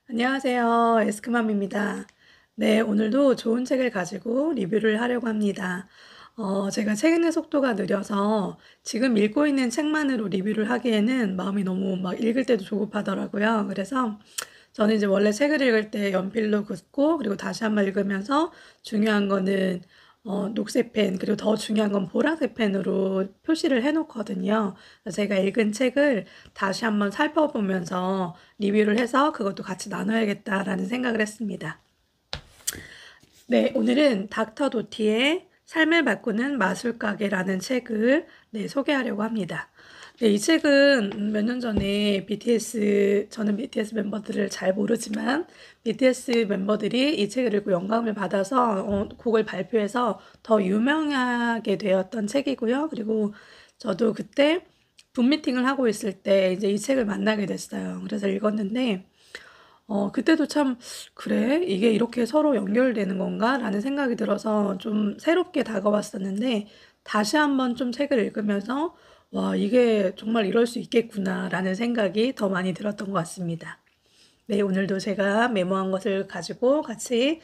안녕하세요. 에스크맘입니다. 네, 오늘도 좋은 책을 가지고 리뷰를 하려고 합니다. 제가 책 읽는 속도가 느려서 지금 읽고 있는 책만으로 리뷰를 하기에는 마음이 너무 막 읽을 때도 조급하더라고요. 그래서 저는 이제 원래 책을 읽을 때 연필로 긋고 그리고 다시 한번 읽으면서 중요한 거는 녹색 펜 그리고 더 중요한 건 보라색 펜으로 표시를 해놓거든요. 그래서 제가 읽은 책을 다시 한번 살펴보면서 리뷰를 해서 그것도 같이 나눠야겠다라는 생각을 했습니다. 네, 오늘은 닥터 도티의 삶을 바꾸는 마술가게라는 책을 소개하려고 합니다. 네, 이 책은 몇 년 전에 저는 BTS 멤버들을 잘 모르지만 BTS 멤버들이 이 책을 읽고 영감을 받아서 곡을 발표해서 더 유명하게 되었던 책이고요. 그리고 저도 그때 붐미팅을 하고 있을 때 이제 이 책을 만나게 됐어요. 그래서 읽었는데 그때도 참 '그래? 이게 이렇게 서로 연결되는 건가?' 라는 생각이 들어서 좀 새롭게 다가왔었는데 다시 한번 좀 책을 읽으면서 '와 이게 정말 이럴 수 있겠구나.'라는 생각이 더 많이 들었던 것 같습니다. 네, 오늘도 제가 메모한 것을 가지고 같이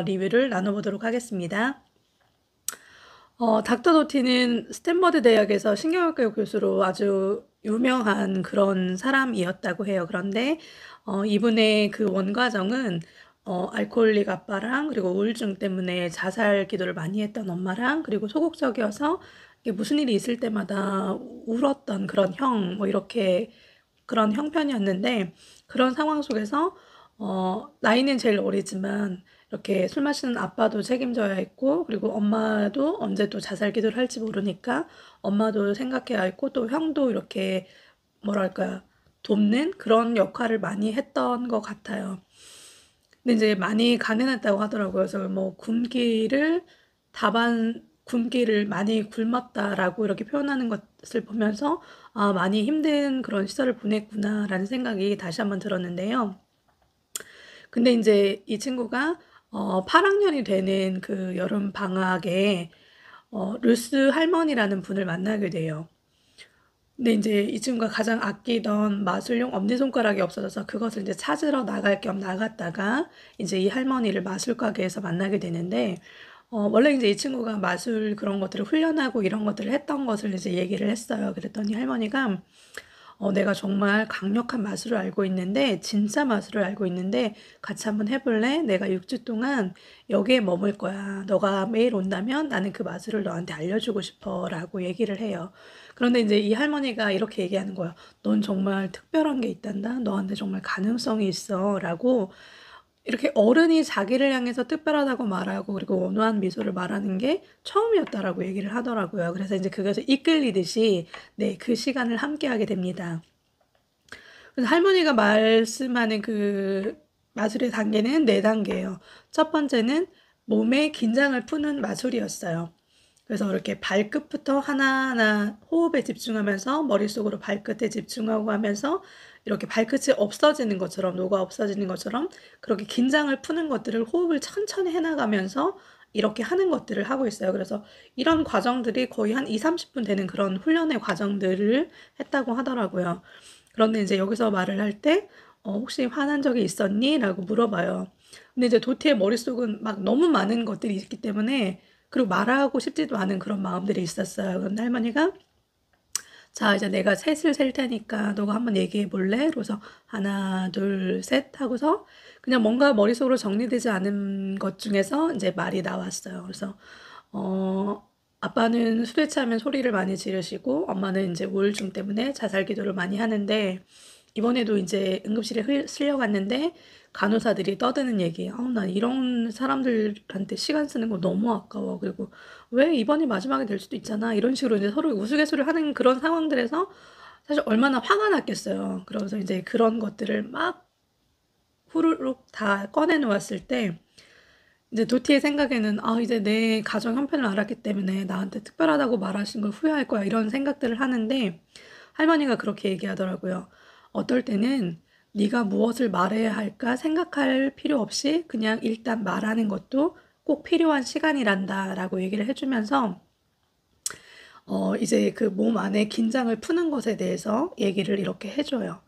리뷰를 나눠 보도록 하겠습니다. 닥터 도티는 스탠퍼드 대학에서 신경학과 교수로 아주 유명한 그런 사람이었다고 해요. 그런데 이분의 그 원과정은 알코올릭 아빠랑 그리고 우울증 때문에 자살 기도를 많이 했던 엄마랑 그리고 소극적이어서 이게 무슨 일이 있을 때마다 울었던 그런 형, 뭐 이렇게 그런 형편이었는데 그런 상황 속에서 나이는 제일 어리지만 이렇게 술 마시는 아빠도 책임져야 했고 그리고 엄마도 언제 또 자살 기도를 할지 모르니까 엄마도 생각해야 했고 또 형도 이렇게 뭐랄까 돕는 그런 역할을 많이 했던 것 같아요. 근데 이제 많이 가난했다고 하더라고요. 그래서 뭐 굶기를 많이 굶었다라고 이렇게 표현하는 것을 보면서 아, 많이 힘든 그런 시절을 보냈구나라는 생각이 다시 한번 들었는데요. 근데 이제 이 친구가 8학년이 되는 그 여름 방학에 루스 할머니라는 분을 만나게 돼요. 근데 이제 이 친구가 가장 아끼던 마술용 엄지손가락이 없어져서 그것을 이제 찾으러 나갈 겸 나갔다가 이제 이 할머니를 마술 가게에서 만나게 되는데 원래 이제 이 친구가 마술 그런 것들을 훈련하고 이런 것들을 했던 것을 이제 얘기를 했어요. 그랬더니 할머니가 내가 정말 강력한 마술을 알고 있는데, 진짜 마술을 알고 있는데, 같이 한번 해볼래? 내가 6주 동안 여기에 머물 거야. 너가 매일 온다면 나는 그 마술을 너한테 알려주고 싶어. 라고 얘기를 해요. 그런데 이제 이 할머니가 이렇게 얘기하는 거예요. 넌 정말 특별한 게 있단다. 너한테 정말 가능성이 있어. 라고 이렇게 어른이 자기를 향해서 특별하다고 말하고 그리고 온화한 미소를 말하는 게 처음이었다라고 얘기를 하더라고요. 그래서 이제 그것을 이끌리듯이 네, 그 시간을 함께하게 됩니다. 그래서 할머니가 말씀하는 그 마술의 단계는 네 단계예요. 첫 번째는 몸의 긴장을 푸는 마술이었어요. 그래서 이렇게 발끝부터 하나하나 호흡에 집중하면서 머릿속으로 발끝에 집중하고 하면서 이렇게 발끝이 없어지는 것처럼 녹아 없어지는 것처럼 그렇게 긴장을 푸는 것들을 호흡을 천천히 해나가면서 이렇게 하는 것들을 하고 있어요. 그래서 이런 과정들이 거의 한 2, 30분 되는 그런 훈련의 과정들을 했다고 하더라고요. 그런데 이제 여기서 말을 할 때, 혹시 화난 적이 있었니? 라고 물어봐요. 근데 이제 도티의 머릿속은 막 너무 많은 것들이 있기 때문에, 그리고 말하고 싶지도 않은 그런 마음들이 있었어요. 그런데 할머니가, 자, 이제 내가 셋을 셀 테니까 너가 한번 얘기해 볼래? 그래서 하나, 둘, 셋 하고서 그냥 뭔가 머릿속으로 정리되지 않은 것 중에서 이제 말이 나왔어요. 그래서, 아빠는 술에 취하면 소리를 많이 지르시고 엄마는 이제 우울증 때문에 자살 기도를 많이 하는데 이번에도 이제 응급실에 실려갔는데 간호사들이 떠드는 얘기, 난 이런 사람들한테 시간 쓰는 거 너무 아까워. 그리고 왜 이번이 마지막이 될 수도 있잖아. 이런 식으로 이제 서로 우스갯소리를 하는 그런 상황들에서 사실 얼마나 화가 났겠어요. 그러면서 이제 그런 것들을 막 후루룩 다 꺼내 놓았을 때 이제 도티의 생각에는 이제 내 가정 형편을 알았기 때문에 나한테 특별하다고 말하신 걸 후회할 거야. 이런 생각들을 하는데 할머니가 그렇게 얘기하더라고요. 어떨 때는 네가 무엇을 말해야 할까 생각할 필요 없이 그냥 일단 말하는 것도 꼭 필요한 시간이란다라고 얘기를 해주면서 이제 그 몸 안에 긴장을 푸는 것에 대해서 얘기를 이렇게 해줘요.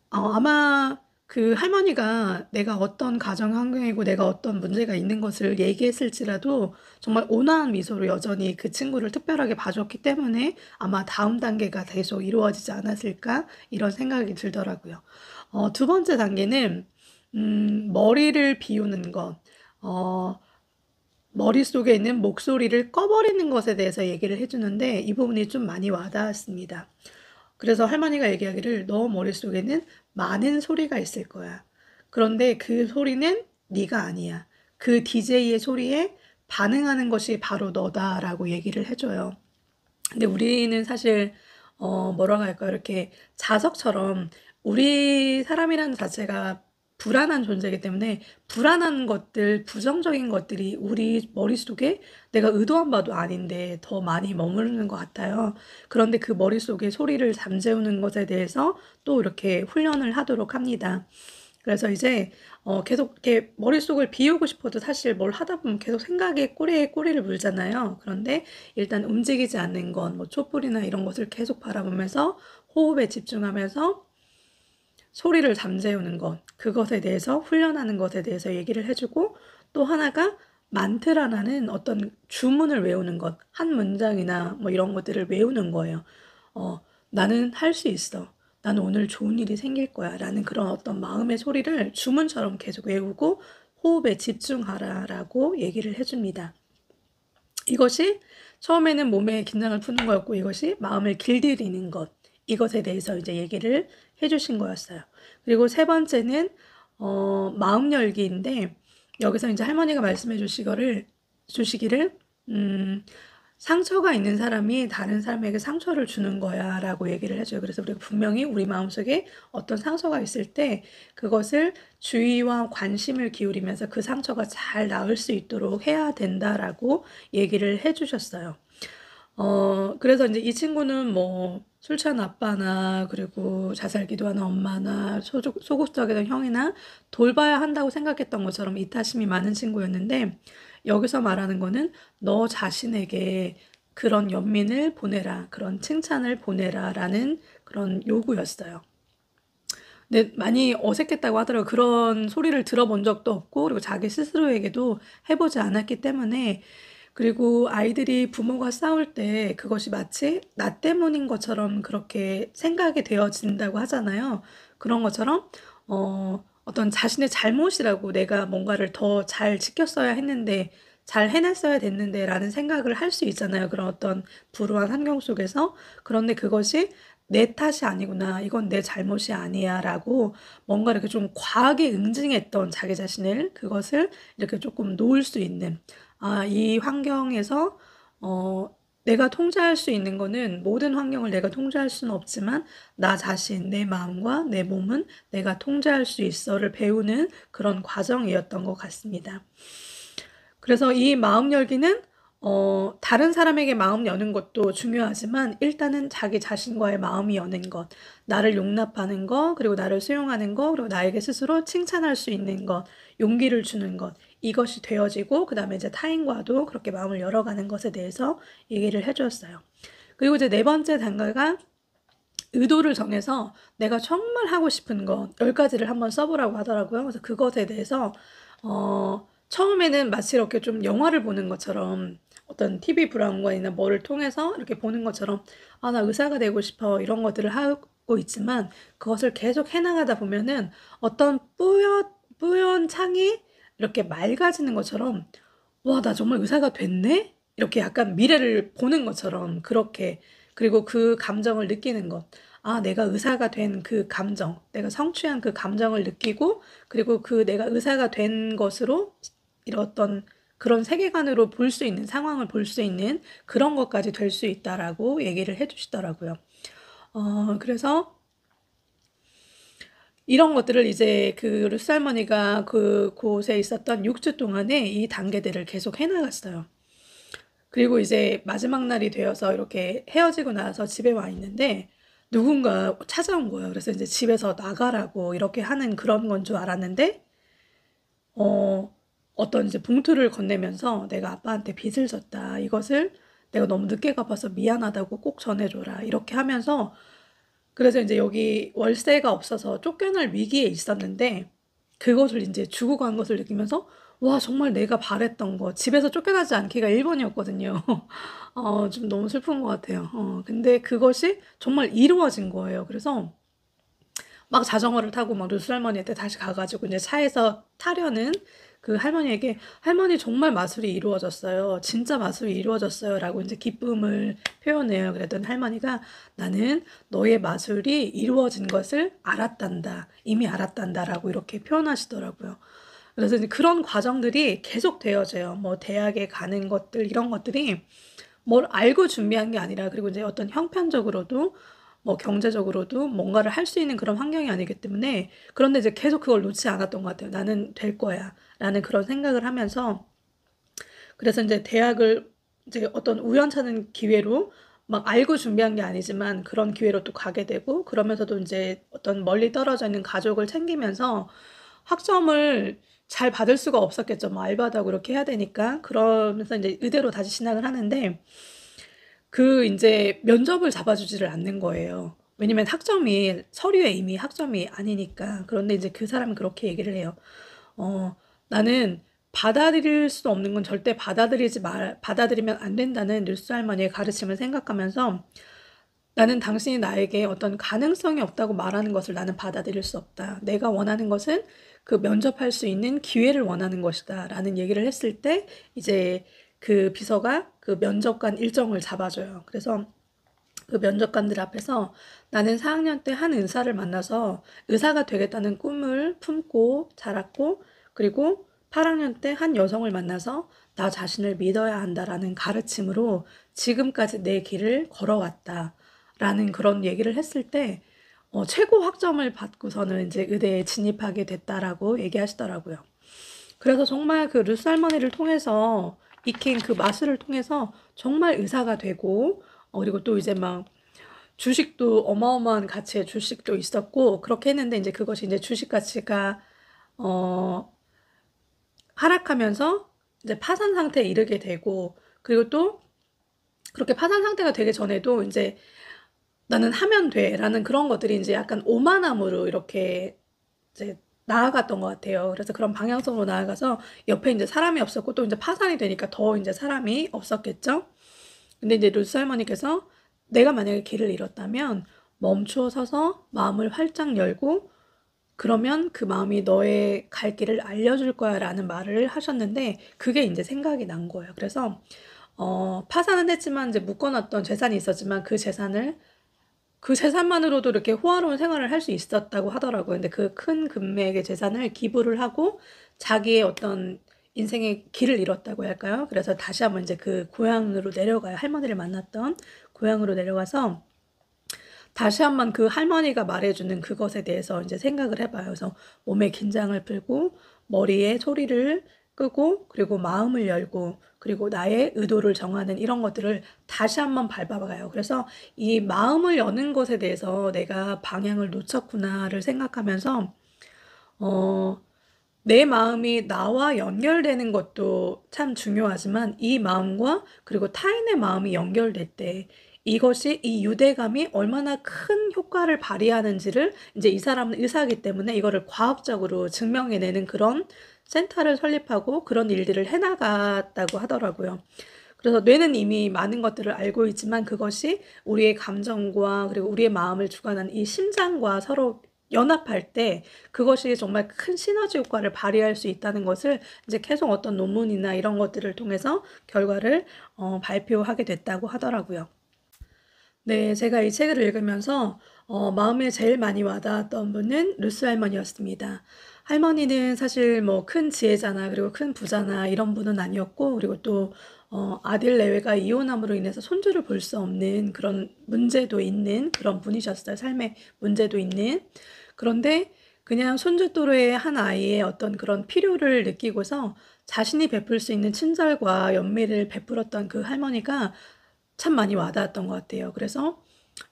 아마 그 할머니가 내가 어떤 가정 환경이고 내가 어떤 문제가 있는 것을 얘기했을지라도 정말 온화한 미소로 여전히 그 친구를 특별하게 봐줬기 때문에 아마 다음 단계가 계속 이루어지지 않았을까 이런 생각이 들더라고요. 두 번째 단계는 머리를 비우는 것. 어, 머릿속에 있는 목소리를 꺼버리는 것에 대해서 얘기를 해주는데 이 부분이 좀 많이 와닿았습니다. 그래서 할머니가 얘기하기를 너 머릿속에는 많은 소리가 있을 거야. 그런데 그 소리는 네가 아니야. 그 DJ의 소리에 반응하는 것이 바로 너다라고 얘기를 해줘요. 근데 우리는 사실 뭐라고 할까요? 이렇게 자석처럼 우리 사람이라는 자체가 불안한 존재이기 때문에 불안한 것들, 부정적인 것들이 우리 머릿속에 내가 의도한 바도 아닌데 더 많이 머무르는 것 같아요. 그런데 그 머릿속에 소리를 잠재우는 것에 대해서 또 이렇게 훈련을 하도록 합니다. 그래서 이제 계속 이렇게 머릿속을 비우고 싶어도 사실 뭘 하다 보면 계속 생각에 꼬리에 꼬리를 물잖아요. 그런데 일단 움직이지 않는 건 뭐 촛불이나 이런 것을 계속 바라보면서 호흡에 집중하면서 소리를 잠재우는 것, 그것에 대해서 훈련하는 것에 대해서 얘기를 해주고 또 하나가 만트라라는 어떤 주문을 외우는 것, 한 문장이나 뭐 이런 것들을 외우는 거예요. 나는 할 수 있어. 나는 오늘 좋은 일이 생길 거야. 라는 그런 어떤 마음의 소리를 주문처럼 계속 외우고 호흡에 집중하라라고 얘기를 해줍니다. 이것이 처음에는 몸의 긴장을 푸는 거였고 이것이 마음을 길들이는 것, 이것에 대해서 이제 얘기를 해주신 거였어요. 그리고 세 번째는 마음 열기인데 여기서 이제 할머니가 말씀해 주시기를 상처가 있는 사람이 다른 사람에게 상처를 주는 거야 라고 얘기를 해줘요. 그래서 우리가 분명히 우리 마음속에 어떤 상처가 있을 때 그것을 주의와 관심을 기울이면서 그 상처가 잘 나을 수 있도록 해야 된다라고 얘기를 해주셨어요. 그래서 이제 이 친구는 뭐 술 취한 아빠나 그리고 자살 기도하는 엄마나 소극적이던 형이나 돌봐야 한다고 생각했던 것처럼 이타심이 많은 친구였는데 여기서 말하는 거는 너 자신에게 그런 연민을 보내라, 그런 칭찬을 보내라 라는 그런 요구였어요. 근데 많이 어색했다고 하더라고요. 그런 소리를 들어본 적도 없고 그리고 자기 스스로에게도 해보지 않았기 때문에 그리고 아이들이 부모가 싸울 때 그것이 마치 나 때문인 것처럼 그렇게 생각이 되어진다고 하잖아요. 그런 것처럼 어떤 자신의 잘못이라고 내가 뭔가를 더 잘 지켰어야 했는데 잘 해냈어야 됐는데 라는 생각을 할 수 있잖아요. 그런 어떤 불우한 환경 속에서. 그런데 그것이 내 탓이 아니구나. 이건 내 잘못이 아니야. 라고 뭔가 이렇게 좀 과하게 응징했던 자기 자신을 그것을 이렇게 조금 놓을 수 있는 이 환경에서 내가 통제할 수 있는 거는 모든 환경을 내가 통제할 수는 없지만 나 자신, 내 마음과 내 몸은 내가 통제할 수 있어를 배우는 그런 과정이었던 것 같습니다. 그래서 이 마음 열기는 다른 사람에게 마음 여는 것도 중요하지만 일단은 자기 자신과의 마음이 여는 것, 나를 용납하는 것, 그리고 나를 수용하는 것, 그리고 나에게 스스로 칭찬할 수 있는 것, 용기를 주는 것, 이것이 되어지고 그 다음에 이제 타인과도 그렇게 마음을 열어가는 것에 대해서 얘기를 해주었어요. 그리고 이제 네 번째 단계가 의도를 정해서 내가 정말 하고 싶은 것 10가지를 한번 써보라고 하더라고요. 그래서 그것에 대해서 처음에는 마치 이렇게 좀 영화를 보는 것처럼 어떤 TV 브라운관이나 뭐를 통해서 이렇게 보는 것처럼 나 의사가 되고 싶어 이런 것들을 하고 있지만 그것을 계속 해나가다 보면은 어떤 뿌연 창이 이렇게 맑아지는 것처럼 와, 나 정말 의사가 됐네? 이렇게 약간 미래를 보는 것처럼 그렇게 그리고 그 감정을 느끼는 것. 내가 의사가 된 그 감정, 내가 성취한 그 감정을 느끼고 그리고 그 내가 의사가 된 것으로 이런 어떤 그런 세계관으로 볼 수 있는 상황을 볼 수 있는 그런 것까지 될 수 있다라고 얘기를 해주시더라고요. 그래서 이런 것들을 이제 그 루스 할머니가 그 곳에 있었던 6주 동안에 이 단계들을 계속 해나갔어요. 그리고 이제 마지막 날이 되어서 이렇게 헤어지고 나서 집에 와 있는데 누군가 찾아온 거예요. 그래서 이제 집에서 나가라고 이렇게 하는 그런 건 줄 알았는데 어떤 이제 봉투를 건네면서 내가 아빠한테 빚을 졌다. 이것을 내가 너무 늦게 갚아서 미안하다고 꼭 전해줘라. 이렇게 하면서 그래서 이제 여기 월세가 없어서 쫓겨날 위기에 있었는데 그것을 인제 주고 간 것을 느끼면서 '와 정말 내가 바랬던 거' 집에서 쫓겨나지 않기가 1 번이었거든요. 좀 너무 슬픈 것 같아요. 근데 그것이 정말 이루어진 거예요. 그래서 막 자전거를 타고 막 루스 할머니한테 다시 가 가지고 인제 차에서 타려는 그 할머니에게 "할머니 정말 마술이 이루어졌어요. 진짜 마술이 이루어졌어요."라고 인제 기쁨을 표현해요. 그랬더니 할머니가 "나는 너의 마술이 이루어진 것을 알았단다. 이미 알았단다."라고 이렇게 표현하시더라고요. 그래서 이제 그런 과정들이 계속 되어져요. 뭐 대학에 가는 것들 이런 것들이 뭘 알고 준비한 게 아니라 그리고 이제 어떤 형편적으로도 뭐 경제적으로도 뭔가를 할 수 있는 그런 환경이 아니기 때문에 그런데 이제 계속 그걸 놓지 않았던 것 같아요. '나는 될 거야.'라는 그런 생각을 하면서 그래서 인제 대학을 이제 어떤 우연찮은 기회로 막 알고 준비한 게 아니지만 그런 기회로 또 가게 되고 그러면서도 인제 어떤 멀리 떨어져 있는 가족을 챙기면서 학점을 잘 받을 수가 없었겠죠. 뭐 알바도 하고 이렇게 해야 되니까. 그러면서 인제 의대로 다시 진학을 하는데 그 인제 면접을 잡아 주지를 않는 거예요. 왜냐면 학점이 서류에 이미 학점이 아니니까. 그런데 이제 그 사람은 그렇게 얘기를 해요. "나는 받아들일 수 없는 건 절대 받아들이면 안 된다."는 뉴스 할머니의 가르침을 생각하면서 "나는 당신이 나에게 어떤 가능성이 없다고 말하는 것을 나는 받아들일 수 없다. 내가 원하는 것은 그 면접할 수 있는 기회를 원하는 것이다."라는 얘기를 했을 때 이제 그 비서가 그 면접관 일정을 잡아 줘요. 그래서 그 면접관들 앞에서 "나는 4 학년 때 한 의사를 만나서 의사가 되겠다는 꿈을 품고 자랐고 그리고 8 학년 때 한 여성을 만나서 나 자신을 믿어야 한다."라는 가르침으로 지금까지 내 길을 걸어왔다."라는 그런 얘기를 했을 때 최고 학점을 받고서는 인제 의대에 진입하게 됐다라고 얘기하시더라고요. 그래서 정말 그 루스 할머니를 통해서 익힌 그 마술을 통해서 정말 의사가 되고 그리고 또 이제 막 주식도 어마어마한 가치의 주식도 있었고 그렇게 했는데 인제 그것이 인제 주식 가치가 어 하락하면서 이제 파산 상태에 이르게 되고 그리고 또 그렇게 파산 상태가 되기 전에도 인제 '나는 하면 돼.'라는 그런 것들이 인제 약간 오만함으로 이렇게 이제 나아갔던 것 같아요. 그래서 그런 방향성으로 나아가서 옆에 인제 사람이 없었고 또 인제 파산이 되니까 더 인제 사람이 없었겠죠. 근데 이제 루스 할머니께서 "내가 만약에 길을 잃었다면 멈추어 서서 마음을 활짝 열고 그러면 그 마음이 너의 갈 길을 알려줄 거야."라는 말을 하셨는데 그게 인제 생각이 난 거예요. 그래서 파산은 했지만 이제 묶어 놨던 재산이 있었지만 그 재산만으로도 이렇게 호화로운 생활을 할 수 있었다고 하더라고요. 근데 그 큰 금액의 재산을 기부를 하고 자기의 어떤 인생의 길을 잃었다고 할까요? 그래서 다시 한번 인제 그 고향으로 내려가요. 할머니를 만났던 고향으로 내려가서 다시 한번 그 할머니가 말해 주는 그것에 대해서 인제 생각을 해 봐요. 그래서 몸의 긴장을 풀고 머리에 소리를 끄고 그리고 마음을 열고 그리고 나의 의도를 정하는 이런 것들을 다시 한번 밟아 봐요. 그래서 이 '마음을 여는 것에 대해서 내가 방향을 놓쳤구나.'를 생각하면서 어 내 마음이 나와 연결되는 것도 참 중요하지만 이 마음과 그리고 타인의 마음이 연결될 때 이것이 이 유대감이 얼마나 큰 효과를 발휘하는지를 인제 이 사람은 의사이기 때문에 이거를 과학적으로 증명해 내는 그런 센터를 설립하고 그런 일들을 해 나갔다고 하더라고요. 그래서 뇌는 이미 많은 것들을 알고 있지만 그것이 우리의 감정과 그리고 우리의 마음을 주관하는 이 심장과 서로 연합할 때 그것이 정말 큰 시너지 효과를 발휘할 수 있다는 것을 이제 계속 어떤 논문이나 이런 것들을 통해서 결과를 발표하게 됐다고 하더라고요. 네. 제가 이 책을 읽으면서 마음에 제일 많이 와 닿았던 분은 루스 할머니였습니다. 할머니는 사실 뭐 큰 지혜자나 그리고 큰 부자나 이런 분은 아니었고 그리고 또 아들 내외가 이혼함으로 인해서 손주를 볼 수 없는 그런 문제도 있는 그런 분이셨어요. 삶에 문제도 있는. 그런데 그냥 손주 또래의 한 아이의 어떤 그런 필요를 느끼고서 자신이 베풀 수 있는 친절과 연민을 베풀었던 그 할머니가 참 많이 와 닿았던 것 같아요. 그래서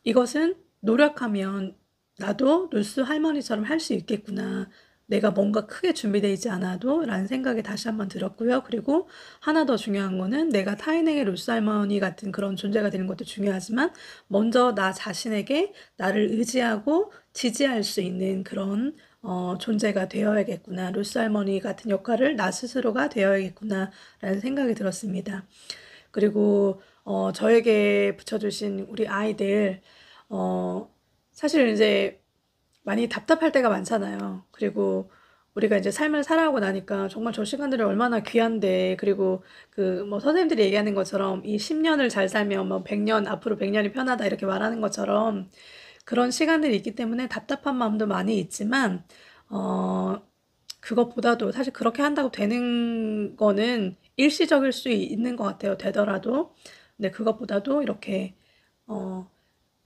'이것은 노력하면 나도 루스 할머니처럼 할 수 있겠구나. 내가 뭔가 크게 준비되어 있지 않아도 라는 생각이 다시 한번 들었고요. 그리고 하나 더 중요한 거는 내가 타인에게 루스 할머니 같은 그런 존재가 되는 것도 중요하지만 먼저 나 자신에게 나를 의지하고 지지할 수 있는 그런 존재가 되어야겠구나. 루스 할머니 같은 역할을 나 스스로가 되어야겠구나 라는 생각이 들었습니다. 그리고 저에게 붙여주신 우리 아이들 사실 이제 많이 답답할 때가 많잖아요. 그리고 우리가 이제 삶을 살아오고 나니까 정말 저 시간들이 얼마나 귀한데, 그리고 그 뭐 선생님들이 얘기하는 것처럼 이 10년을 잘 살면 뭐 100년, 앞으로 100년이 편하다 이렇게 말하는 것처럼 그런 시간들이 있기 때문에 답답한 마음도 많이 있지만, 그것보다도 사실 그렇게 한다고 되는 거는 일시적일 수 있는 것 같아요. 되더라도. 근데 그것보다도 이렇게,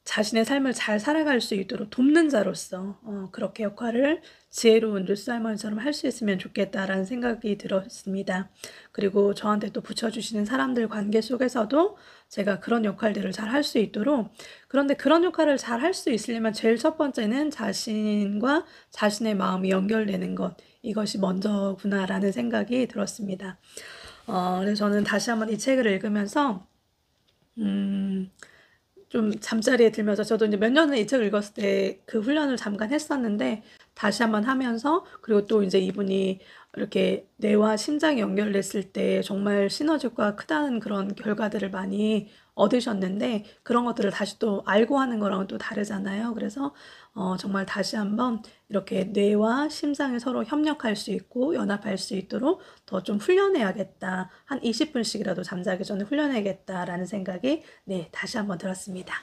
자신의 삶을 잘 살아갈 수 있도록 돕는 자로서 그렇게 역할을 지혜로운 루스 할머니처럼 할 수 있으면 좋겠다라는 생각이 들었습니다. 그리고 저한테 또 붙여주시는 사람들 관계 속에서도 제가 그런 역할들을 잘 할 수 있도록, 그런데 그런 역할을 잘 할 수 있으려면 제일 첫 번째는 자신과 자신의 마음이 연결되는 것, 이것이 먼저구나라는 생각이 들었습니다. 그래서 저는 다시 한번 이 책을 읽으면서 좀 잠자리에 들면서, 저도 이제 몇 년을 이 책을 읽었을 때 그 훈련을 잠깐 했었는데 다시 한번 하면서, 그리고 또 이제 이분이 이렇게 뇌와 심장이 연결됐을 때 정말 시너지가 크다는 그런 결과들을 많이 얻으셨는데, 그런 것들을 다시 또 알고 하는 거랑은 또 다르잖아요. 그래서 정말 다시 한번 이렇게 뇌와 심장이 서로 협력할 수 있고 연합할 수 있도록 더 좀 훈련해야겠다. 한 20분씩이라도 잠자기 전에 훈련해야겠다라는 생각이 다시 한번 들었습니다.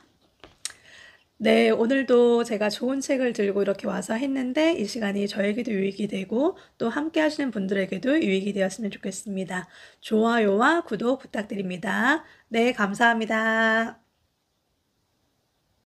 네, 오늘도 제가 좋은 책을 들고 이렇게 와서 했는데 이 시간이 저에게도 유익이 되고 또 함께 하시는 분들에게도 유익이 되었으면 좋겠습니다. 좋아요와 구독 부탁드립니다. 네, 감사합니다.